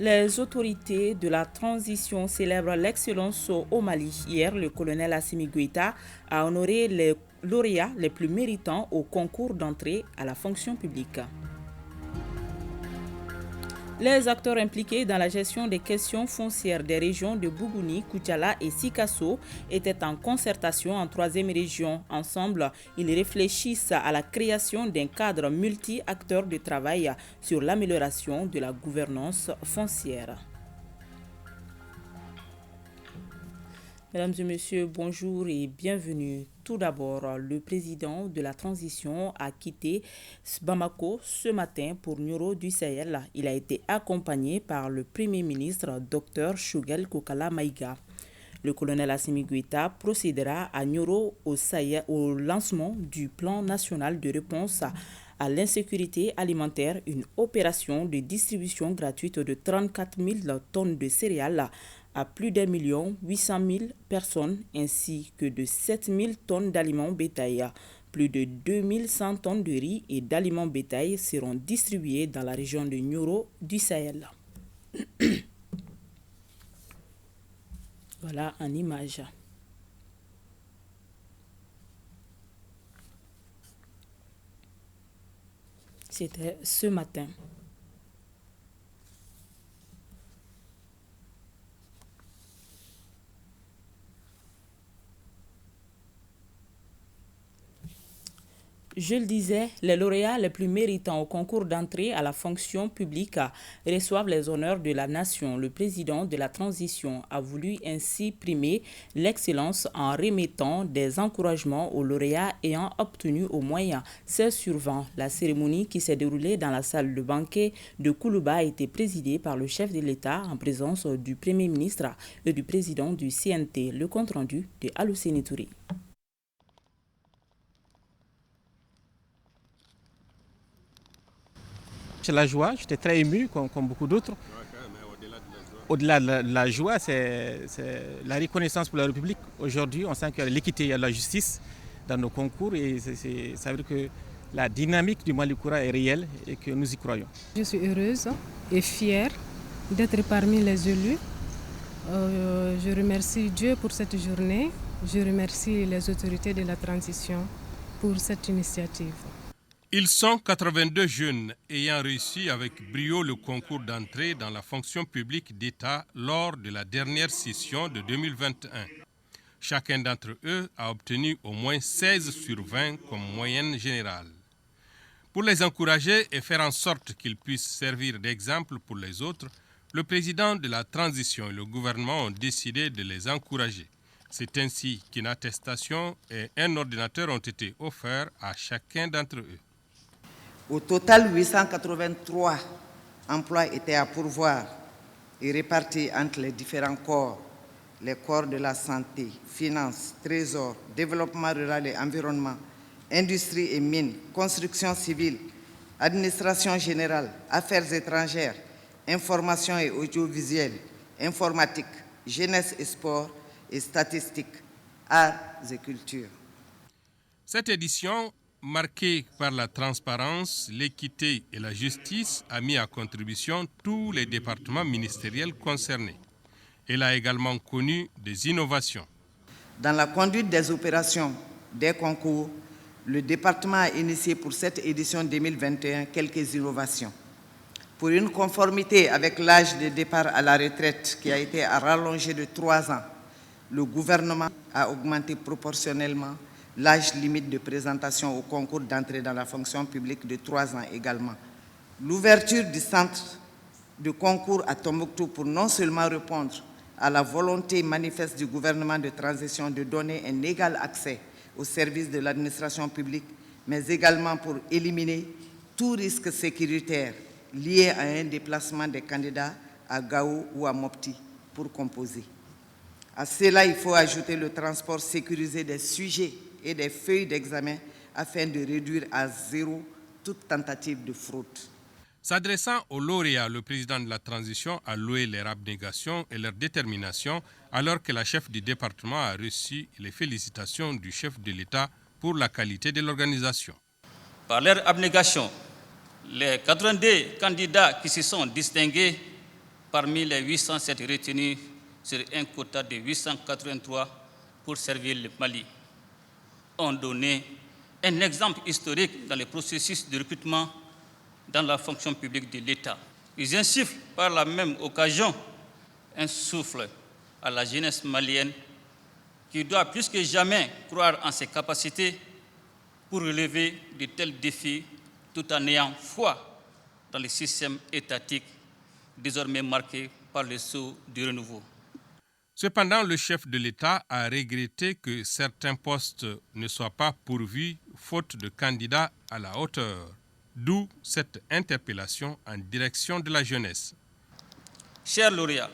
Les autorités de la transition célèbrent l'excellence au Mali. Hier, le colonel Assimi Goïta a honoré les lauréats les plus méritants au concours d'entrée à la fonction publique. Les acteurs impliqués dans la gestion des questions foncières des régions de Bougouni, Koutiala et Sikasso étaient en concertation en troisième région. Ensemble, ils réfléchissent à la création d'un cadre multi-acteurs de travail sur l'amélioration de la gouvernance foncière. Mesdames et messieurs, bonjour et bienvenue. Tout d'abord, le président de la transition a quitté Bamako ce matin pour Nioro du Sahel. Il a été accompagné par le premier ministre Dr Choguel Kokala Maïga. Le colonel Assimi Goïta procédera à Nioro au lancement du plan national de réponse à l'insécurité alimentaire, une opération de distribution gratuite de 34 000 tonnes de céréales à plus d'1,8 million personnes ainsi que de 7 000 tonnes d'aliments bétail. Plus de 2100 tonnes de riz et d'aliments bétail seront distribuées dans la région de Nioro du Sahel. Voilà en image. C'était ce matin. Je le disais, les lauréats les plus méritants au concours d'entrée à la fonction publique reçoivent les honneurs de la nation. Le président de la transition a voulu ainsi primer l'excellence en remettant des encouragements aux lauréats ayant obtenu au moins 16 sur 20. La cérémonie qui s'est déroulée dans la salle de banquet de Koulouba a été présidée par le chef de l'État en présence du Premier ministre et du président du CNT. Le compte-rendu de Alousseni Touré. C'est la joie, j'étais très ému comme beaucoup d'autres. Au-delà de la joie, c'est la reconnaissance pour la République. Aujourd'hui, on sent qu'il y a l'équité, il y a la justice dans nos concours et ça veut dire que la dynamique du Malikoura est réelle et que nous y croyons. Je suis heureuse et fière d'être parmi les élus. Je remercie Dieu pour cette journée. Je remercie les autorités de la transition pour cette initiative. Ils sont 82 jeunes ayant réussi avec brio le concours d'entrée dans la fonction publique d'État lors de la dernière session de 2021. Chacun d'entre eux a obtenu au moins 16 sur 20 comme moyenne générale. Pour les encourager et faire en sorte qu'ils puissent servir d'exemple pour les autres, le président de la transition et le gouvernement ont décidé de les encourager. C'est ainsi qu'une attestation et un ordinateur ont été offerts à chacun d'entre eux. Au total, 883 emplois étaient à pourvoir et répartis entre les différents corps, les corps de la santé, finances, trésor, développement rural et environnement, industrie et mines, construction civile, administration générale, affaires étrangères, information et audiovisuel, informatique, jeunesse et sport et statistiques, arts et culture. Cette édition, marquée par la transparence, l'équité et la justice, a mis à contribution tous les départements ministériels concernés. Elle a également connu des innovations. Dans la conduite des opérations des concours, le département a initié pour cette édition 2021 quelques innovations. Pour une conformité avec l'âge de départ à la retraite qui a été rallongé de 3 ans, le gouvernement a augmenté proportionnellement l'âge limite de présentation au concours d'entrée dans la fonction publique de 3 ans également. L'ouverture du centre de concours à Tombouctou pour non seulement répondre à la volonté manifeste du gouvernement de transition de donner un égal accès aux services de l'administration publique, mais également pour éliminer tout risque sécuritaire lié à un déplacement des candidats à Gao ou à Mopti pour composer. À cela, il faut ajouter le transport sécurisé des sujets et des feuilles d'examen afin de réduire à zéro toute tentative de fraude. S'adressant aux lauréats, le président de la transition a loué leur abnégation et leur détermination alors que la chef du département a reçu les félicitations du chef de l'État pour la qualité de l'organisation. Par leur abnégation, les 82 candidats qui se sont distingués parmi les 807 retenus sur un quota de 883 pour servir le Mali, ont donné un exemple historique dans le processus de recrutement dans la fonction publique de l'État. Ils insufflent par la même occasion un souffle à la jeunesse malienne qui doit plus que jamais croire en ses capacités pour relever de tels défis tout en ayant foi dans le système étatique désormais marqué par le sceau du renouveau. Cependant, le chef de l'État a regretté que certains postes ne soient pas pourvus faute de candidats à la hauteur, d'où cette interpellation en direction de la jeunesse. Chers lauréats,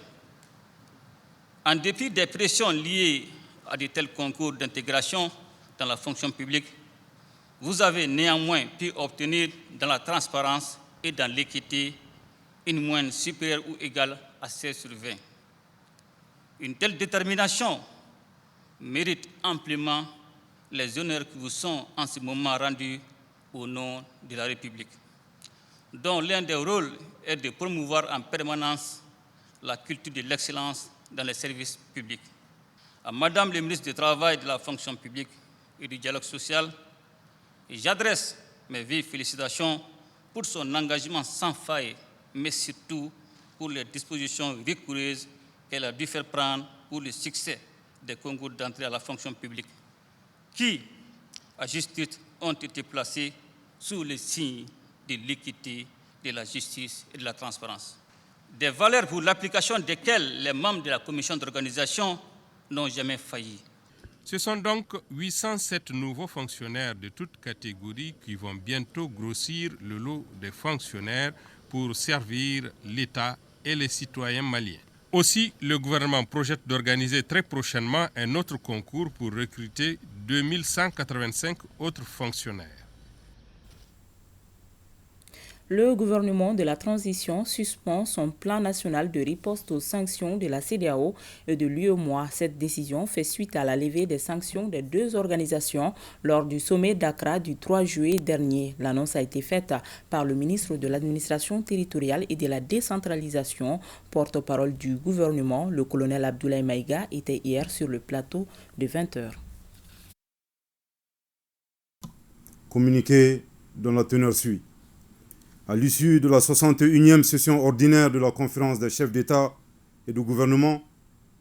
en dépit des pressions liées à de tels concours d'intégration dans la fonction publique, vous avez néanmoins pu obtenir dans la transparence et dans l'équité une moyenne supérieure ou égale à 16 sur 20. Une telle détermination mérite amplement les honneurs qui vous sont en ce moment rendus au nom de la République, dont l'un des rôles est de promouvoir en permanence la culture de l'excellence dans les services publics. À Madame le ministre du Travail, de la fonction publique et du dialogue social, j'adresse mes vives félicitations pour son engagement sans faille, mais surtout pour les dispositions rigoureuses qu'elle a dû faire prendre pour le succès des concours d'entrée à la fonction publique, qui, à juste titre, ont été placés sous le signe de l'équité, de la justice et de la transparence. Des valeurs pour l'application desquelles les membres de la commission d'organisation n'ont jamais failli. Ce sont donc 807 nouveaux fonctionnaires de toutes catégories qui vont bientôt grossir le lot des fonctionnaires pour servir l'État et les citoyens maliens. Aussi, le gouvernement projette d'organiser très prochainement un autre concours pour recruter 2185 autres fonctionnaires. Le gouvernement de la transition suspend son plan national de riposte aux sanctions de la CEDEAO et de l'UEMOA. Cette décision fait suite à la levée des sanctions des deux organisations lors du sommet d'Accra du 3 juillet dernier. L'annonce a été faite par le ministre de l'Administration territoriale et de la décentralisation, porte-parole du gouvernement. Le colonel Abdoulaye Maïga était hier sur le plateau de 20h. Communiqué dont la teneur suit. À l'issue de la 61e session ordinaire de la conférence des chefs d'État et de gouvernement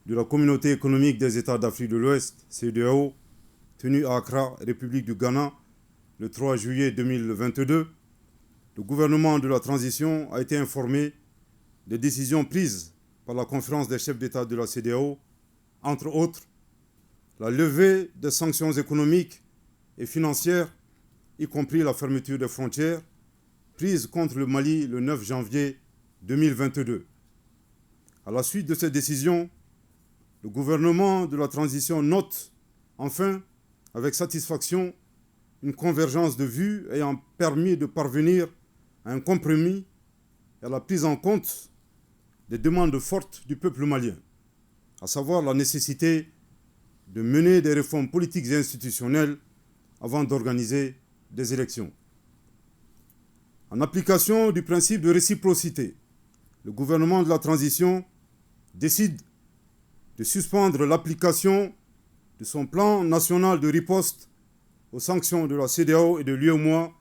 de la Communauté économique des États d'Afrique de l'Ouest, CEDEAO, tenue à Accra, République du Ghana, le 3 juillet 2022, le gouvernement de la transition a été informé des décisions prises par la conférence des chefs d'État de la CEDEAO, entre autres, la levée des sanctions économiques et financières, y compris la fermeture des frontières, prise contre le Mali le 9 janvier 2022. À la suite de ces décisions, le gouvernement de la transition note enfin avec satisfaction une convergence de vues ayant permis de parvenir à un compromis et à la prise en compte des demandes fortes du peuple malien, à savoir la nécessité de mener des réformes politiques et institutionnelles avant d'organiser des élections. En application du principe de réciprocité, le gouvernement de la transition décide de suspendre l'application de son plan national de riposte aux sanctions de la CEDEAO et de l'UEMOA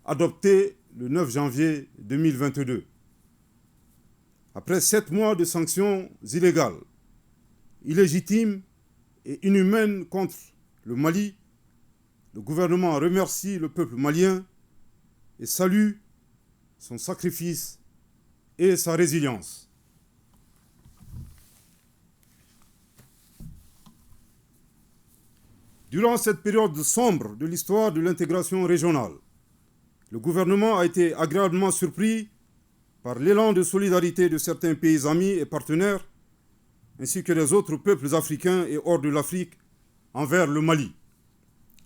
adopté le 9 janvier 2022. Après 7 mois de sanctions illégales, illégitimes et inhumaines contre le Mali, le gouvernement remercie le peuple malien et salue son sacrifice et sa résilience. Durant cette période sombre de l'histoire de l'intégration régionale, le gouvernement a été agréablement surpris par l'élan de solidarité de certains pays amis et partenaires, ainsi que les autres peuples africains et hors de l'Afrique envers le Mali,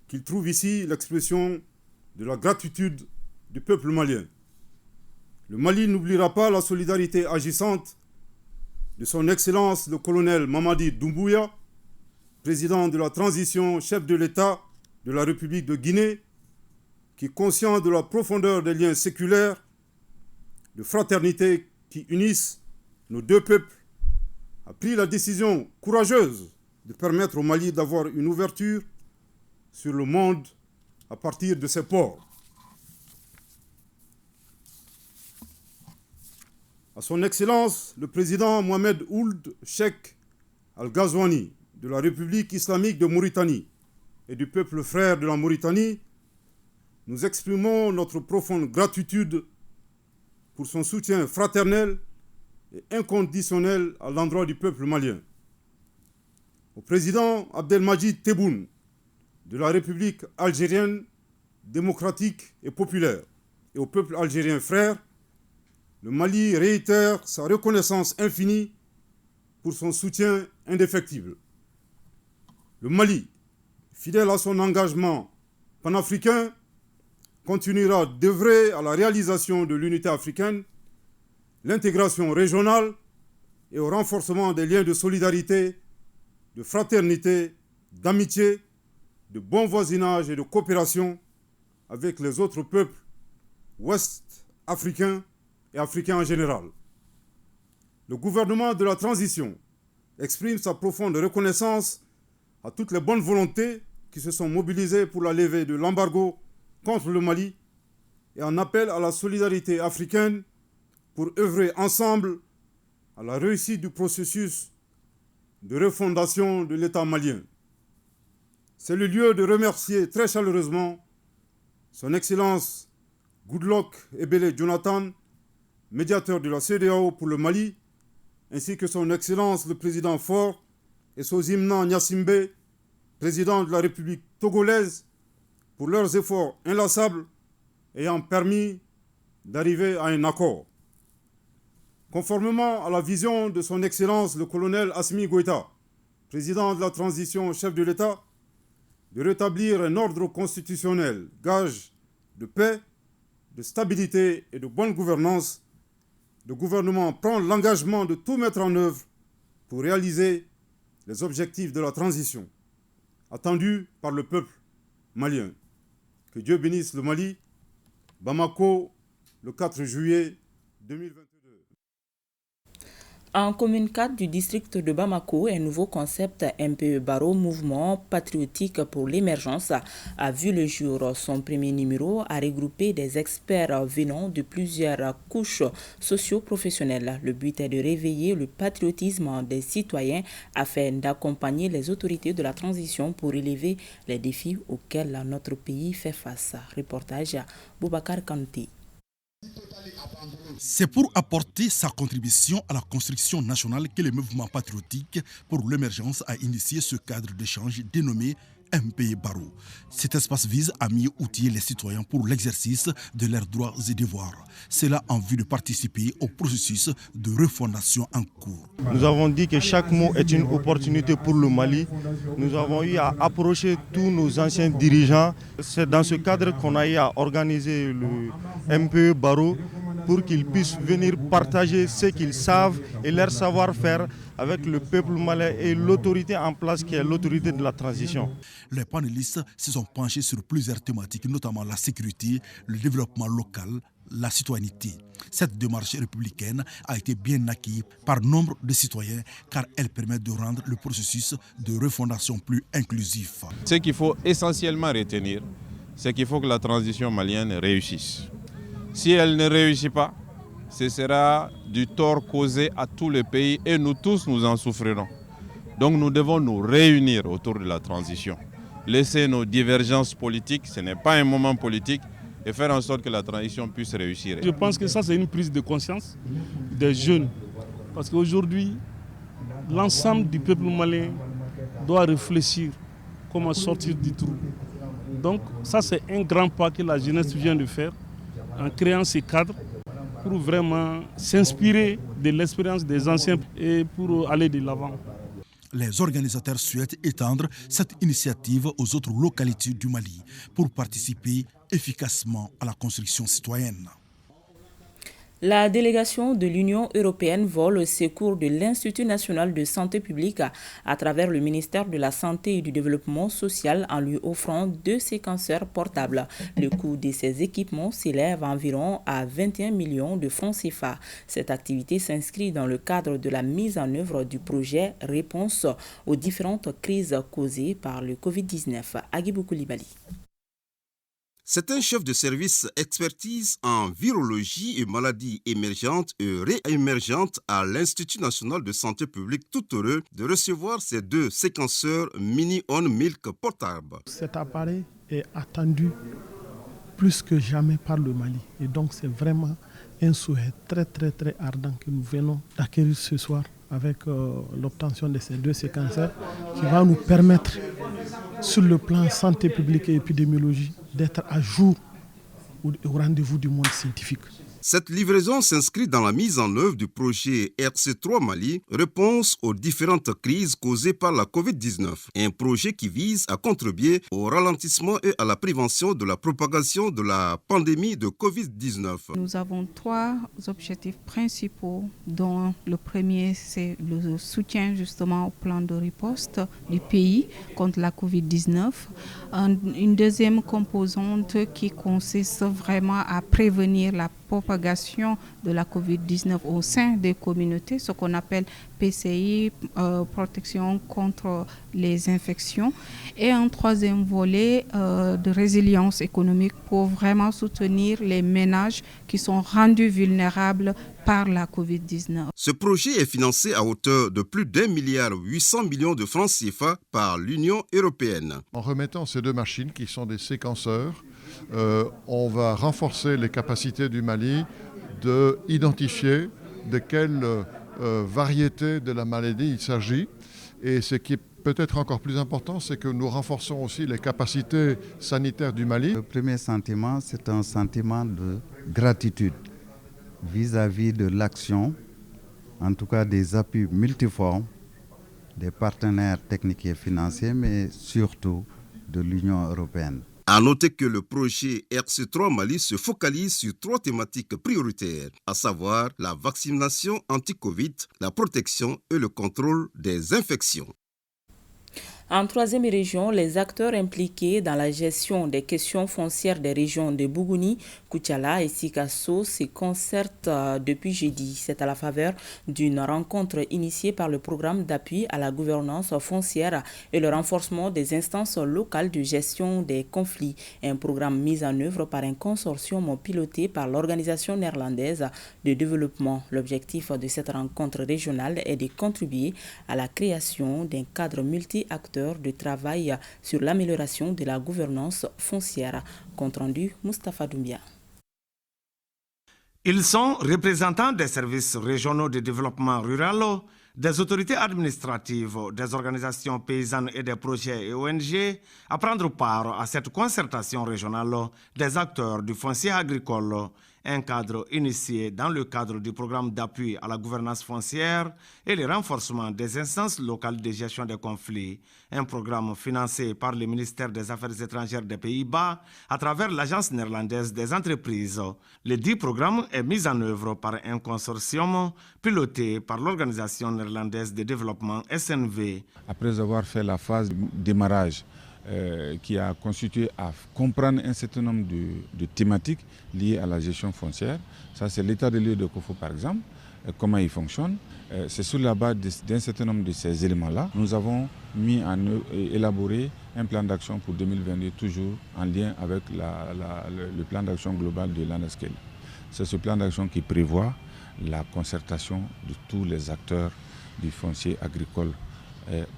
qu'il trouve ici l'expression de la gratitude du peuple malien. Le Mali n'oubliera pas la solidarité agissante de son Excellence le colonel Mamadi Doumbouya, président de la transition, chef de l'État de la République de Guinée, qui, conscient de la profondeur des liens séculaires, de fraternité qui unissent nos deux peuples a pris la décision courageuse de permettre au Mali d'avoir une ouverture sur le monde à partir de ses ports. À son Excellence, le président Mohamed Ould Cheikh Al-Ghazouani de la République islamique de Mauritanie et du peuple frère de la Mauritanie, nous exprimons notre profonde gratitude pour son soutien fraternel et inconditionnel à l'endroit du peuple malien. Au président Abdelmadjid Tebboune de la République algérienne démocratique et populaire et au peuple algérien frère, le Mali réitère sa reconnaissance infinie pour son soutien indéfectible. Le Mali, fidèle à son engagement panafricain, continuera d'œuvrer à la réalisation de l'unité africaine, l'intégration régionale et au renforcement des liens de solidarité, de fraternité, d'amitié, de bon voisinage et de coopération avec les autres peuples ouest-africains et africains en général. Le gouvernement de la transition exprime sa profonde reconnaissance à toutes les bonnes volontés qui se sont mobilisées pour la levée de l'embargo contre le Mali et en appelle à la solidarité africaine pour œuvrer ensemble à la réussite du processus de refondation de l'État malien. C'est le lieu de remercier très chaleureusement Son Excellence Goodluck Ebele Jonathan, médiateur de la CEDEAO pour le Mali, ainsi que Son Excellence le Président Faure et Sozimna Gnassingbé, président de la République togolaise, pour leurs efforts inlassables ayant permis d'arriver à un accord. Conformément à la vision de Son Excellence le colonel Assimi Goïta, président de la transition chef de l'État, de rétablir un ordre constitutionnel, gage de paix, de stabilité et de bonne gouvernance, le gouvernement prend l'engagement de tout mettre en œuvre pour réaliser les objectifs de la transition, attendus par le peuple malien. Que Dieu bénisse le Mali. Bamako, le 4 juillet 2022. En commune 4 du district de Bamako, un nouveau concept MPE Baro, mouvement patriotique pour l'émergence, a vu le jour. Son premier numéro a regroupé des experts venant de plusieurs couches socio-professionnelles. Le but est de réveiller le patriotisme des citoyens afin d'accompagner les autorités de la transition pour relever les défis auxquels notre pays fait face. Reportage Boubacar Kanté. C'est pour apporter sa contribution à la construction nationale que le mouvement patriotique pour l'émergence a initié ce cadre d'échange dénommé MPE Baro. Cet espace vise à mieux outiller les citoyens pour l'exercice de leurs droits et devoirs. Cela en vue de participer au processus de refondation en cours. Nous avons dit que chaque mot est une opportunité pour le Mali. Nous avons eu à approcher tous nos anciens dirigeants. C'est dans ce cadre qu'on a eu à organiser le MPE Baro pour qu'ils puissent venir partager ce qu'ils savent et leur savoir-faire avec le peuple malien et l'autorité en place qui est l'autorité de la transition. Les panélistes se sont penchés sur plusieurs thématiques, notamment la sécurité, le développement local, la citoyenneté. Cette démarche républicaine a été bien accueillie par nombre de citoyens car elle permet de rendre le processus de refondation plus inclusif. Ce qu'il faut essentiellement retenir, c'est qu'il faut que la transition malienne réussisse. Si elle ne réussit pas, ce sera du tort causé à tout le pays et nous tous nous en souffrirons. Donc nous devons nous réunir autour de la transition. Laisser nos divergences politiques, ce n'est pas un moment politique, et faire en sorte que la transition puisse réussir. Je pense que ça c'est une prise de conscience des jeunes. Parce qu'aujourd'hui, l'ensemble du peuple malien doit réfléchir comment sortir du trou. Donc ça c'est un grand pas que la jeunesse vient de faire en créant ces cadres pour vraiment s'inspirer de l'expérience des anciens et pour aller de l'avant. Les organisateurs souhaitent étendre cette initiative aux autres localités du Mali pour participer efficacement à la construction citoyenne. La délégation de l'Union européenne vole au secours de l'Institut national de santé publique à travers le ministère de la Santé et du Développement social en lui offrant 2 séquenceurs portables. Le coût de ces équipements s'élève environ à 21 millions de francs CFA. Cette activité s'inscrit dans le cadre de la mise en œuvre du projet Réponse aux différentes crises causées par le Covid-19. Agibou Koulibaly. C'est un chef de service expertise en virologie et maladies émergentes et réémergentes à l'Institut national de santé publique, tout heureux de recevoir ces 2 séquenceurs Mini-On Milk portables. Cet appareil est attendu plus que jamais par le Mali et donc c'est vraiment un souhait très ardent que nous venons d'acquérir ce soir avec l'obtention de ces 2 séquenceurs qui va nous permettre sur le plan santé publique et épidémiologie d'être à jour au rendez-vous du monde scientifique. Cette livraison s'inscrit dans la mise en œuvre du projet RC3 Mali, réponse aux différentes crises causées par la Covid-19. Un projet qui vise à contribuer au ralentissement et à la prévention de la propagation de la pandémie de Covid-19. Nous avons 3 objectifs principaux, dont le premier, c'est le soutien justement au plan de riposte du pays contre la Covid-19. Une deuxième composante qui consiste vraiment à prévenir la propagation de la Covid-19 au sein des communautés, ce qu'on appelle PCI, protection contre les infections. Et un troisième volet de résilience économique pour vraiment soutenir les ménages qui sont rendus vulnérables par la Covid-19. Ce projet est financé à hauteur de plus d'1,8 milliard de francs CFA par l'Union européenne. En remettant ces 2 machines qui sont des séquenceurs, on va renforcer les capacités du Mali d'identifier de quelle variété de la maladie il s'agit. Et ce qui est peut-être encore plus important, c'est que nous renforçons aussi les capacités sanitaires du Mali. Le premier sentiment, c'est un sentiment de gratitude vis-à-vis de l'action, en tout cas des appuis multiformes, des partenaires techniques et financiers, mais surtout de l'Union européenne. À noter que le projet RC3 Mali se focalise sur 3 thématiques prioritaires, à savoir la vaccination anti-Covid, la protection et le contrôle des infections. En 3e région, les acteurs impliqués dans la gestion des questions foncières des régions de Bougouni, Koutiala et Sikasso se concertent depuis jeudi. C'est à la faveur d'une rencontre initiée par le programme d'appui à la gouvernance foncière et le renforcement des instances locales de gestion des conflits. Un programme mis en œuvre par un consortium piloté par l'Organisation néerlandaise de développement. L'objectif de cette rencontre régionale est de contribuer à la création d'un cadre multi-acteurs de travail sur l'amélioration de la gouvernance foncière. Compte rendu, Moustapha Doumbia. Ils sont représentants des services régionaux de développement rural, des autorités administratives, des organisations paysannes et des projets et ONG à prendre part à cette concertation régionale des acteurs du foncier agricole, un cadre initié dans le cadre du programme d'appui à la gouvernance foncière et le renforcement des instances locales de gestion des conflits, un programme financé par le ministère des Affaires étrangères des Pays-Bas à travers l'Agence néerlandaise des entreprises. Le dit programme est mis en œuvre par un consortium piloté par l'Organisation néerlandaise de développement SNV. Après avoir fait la phase de démarrage, qui a constitué à comprendre un certain nombre de thématiques liées à la gestion foncière. Ça, c'est l'état des lieux de Kofo, par exemple, comment il fonctionne. C'est sur la base d'un certain nombre de ces éléments-là, nous avons mis en œuvre et élaboré un plan d'action pour 2022, toujours en lien avec le plan d'action global de l'ANSCALE. C'est ce plan d'action qui prévoit la concertation de tous les acteurs du foncier agricole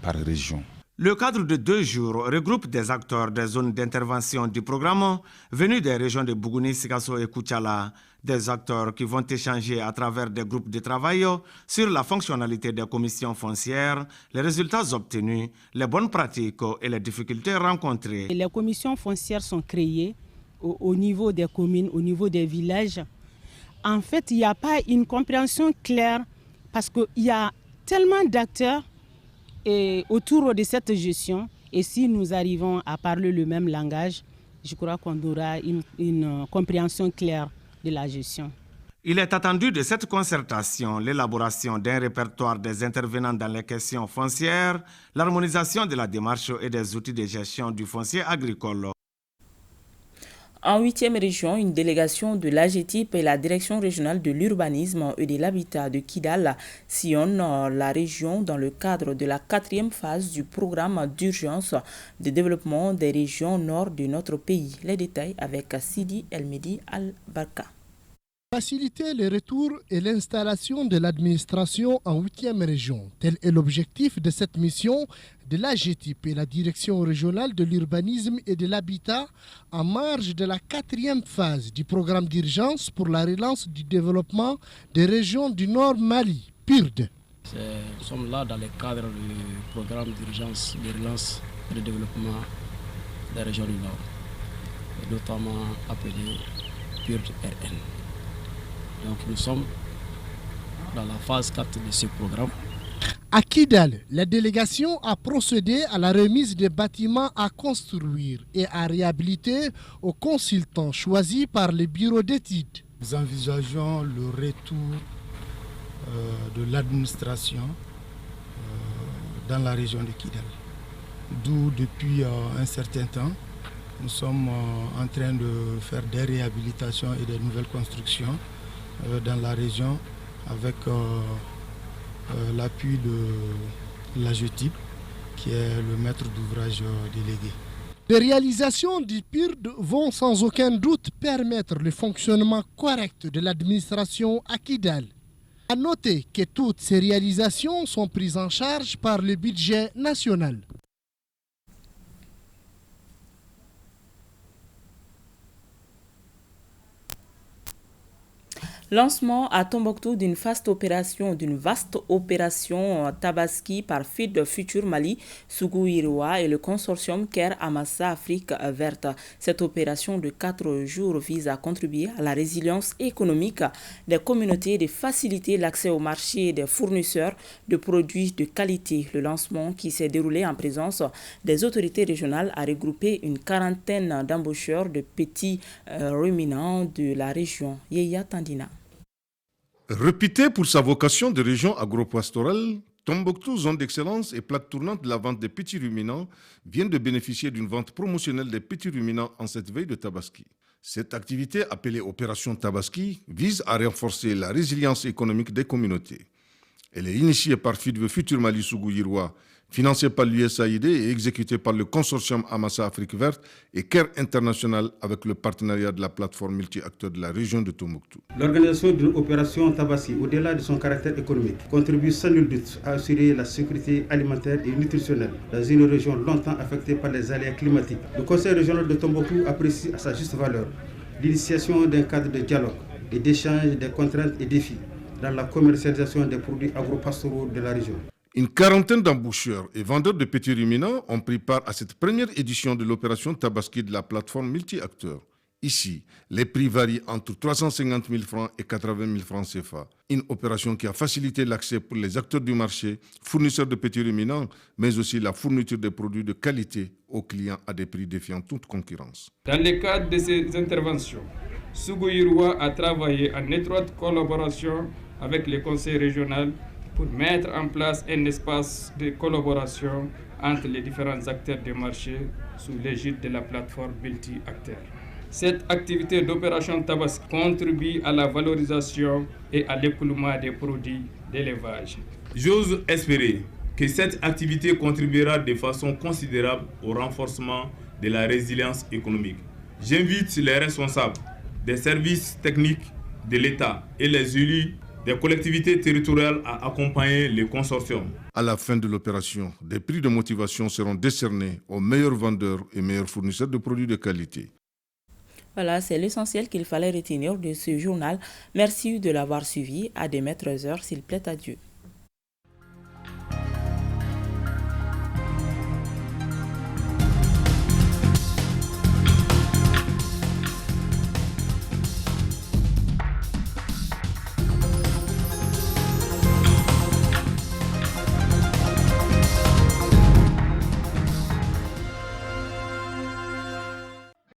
par région. Le cadre de 2 jours regroupe des acteurs des zones d'intervention du programme venus des régions de Bougouni, Sikasso et Koutiala, des acteurs qui vont échanger à travers des groupes de travail sur la fonctionnalité des commissions foncières, les résultats obtenus, les bonnes pratiques et les difficultés rencontrées. Les commissions foncières sont créées au niveau des communes, au niveau des villages. En fait, il n'y a pas une compréhension claire parce qu'il y a tellement d'acteurs autour de cette gestion, et si nous arrivons à parler le même langage, je crois qu'on aura une compréhension claire de la gestion. Il est attendu de cette concertation l'élaboration d'un répertoire des intervenants dans les questions foncières, l'harmonisation de la démarche et des outils de gestion du foncier agricole. En 8e région, une délégation de l'AGETIP et la Direction régionale de l'urbanisme et de l'habitat de Kidal sillonnent la région dans le cadre de la 4e phase du programme d'urgence de développement des régions nord de notre pays. Les détails avec Sidi El-Medi Al-Barka. Faciliter le retour et l'installation de l'administration en 8e région. Tel est l'objectif de cette mission de l'AGETIP et la Direction régionale de l'urbanisme et de l'habitat en marge de la 4e phase du programme d'urgence pour la relance du développement des régions du Nord Mali, PURD. Nous sommes là dans le cadre du programme d'urgence de relance et de développement des régions du Nord, notamment appelé PURD-RN. Donc nous sommes dans la phase 4 de ce programme. À Kidal, la délégation a procédé à la remise des bâtiments à construire et à réhabiliter aux consultants choisis par le bureau d'études. Nous envisageons le retour de l'administration dans la région de Kidal. D'où depuis un certain temps, nous sommes en train de faire des réhabilitations et des nouvelles constructions dans la région avec l'appui de l'AGETIP qui est le maître d'ouvrage délégué. Les réalisations du PURD vont sans aucun doute permettre le fonctionnement correct de l'administration à Kidal. À noter que toutes ces réalisations sont prises en charge par le budget national. Lancement à Tombouctou d'une vaste opération Tabaski par FID Futur Mali, Sougou Iroua et le consortium Care Amassa Afrique Verte. Cette opération de 4 jours vise à contribuer à la résilience économique des communautés et de faciliter l'accès au marché des fournisseurs de produits de qualité. Le lancement, qui s'est déroulé en présence des autorités régionales, a regroupé une quarantaine d'embaucheurs de petits ruminants de la région. Yeya Tandina. Réputée pour sa vocation de région agropastorale, Tombouctou, zone d'excellence et plaque tournante de la vente des petits ruminants, vient de bénéficier d'une vente promotionnelle des petits ruminants en cette veille de Tabaski. Cette activité, appelée Opération Tabaski, vise à renforcer la résilience économique des communautés. Elle est initiée par FID Futur Mali Sougou Iroua, financée par l'USAID et exécutée par le consortium Amassa Afrique Verte et Care International avec le partenariat de la plateforme multi-acteurs de la région de Tombouctou. L'organisation d'une opération Tabaski, au-delà de son caractère économique, contribue sans nul doute à assurer la sécurité alimentaire et nutritionnelle dans une région longtemps affectée par les aléas climatiques. Le Conseil régional de Tombouctou apprécie à sa juste valeur l'initiation d'un cadre de dialogue et d'échange des contraintes et défis dans la commercialisation des produits agropastoraux de la région. Une quarantaine d'embaucheurs et vendeurs de petits ruminants ont pris part à cette première édition de l'opération Tabaski de la plateforme multi-acteurs. Ici, les prix varient entre 350 000 francs et 80 000 francs CFA. Une opération qui a facilité l'accès pour les acteurs du marché, fournisseurs de petits ruminants, mais aussi la fourniture de produits de qualité aux clients à des prix défiant toute concurrence. Dans le cadre de ces interventions, Sougou Iroua a travaillé en étroite collaboration avec le conseil régional pour mettre en place un espace de collaboration entre les différents acteurs du marché sous l'égide de la plateforme multi-acteurs. Cette activité d'opération Tabaski contribue à la valorisation et à l'écoulement des produits d'élevage. J'ose espérer que cette activité contribuera de façon considérable au renforcement de la résilience économique. J'invite les responsables des services techniques de l'État et les élus des collectivités territoriales à accompagner les consortiums. À la fin de l'opération, des prix de motivation seront décernés aux meilleurs vendeurs et meilleurs fournisseurs de produits de qualité. Voilà, c'est l'essentiel qu'il fallait retenir de ce journal. Merci de l'avoir suivi. À des maîtres heures, s'il plaît à Dieu.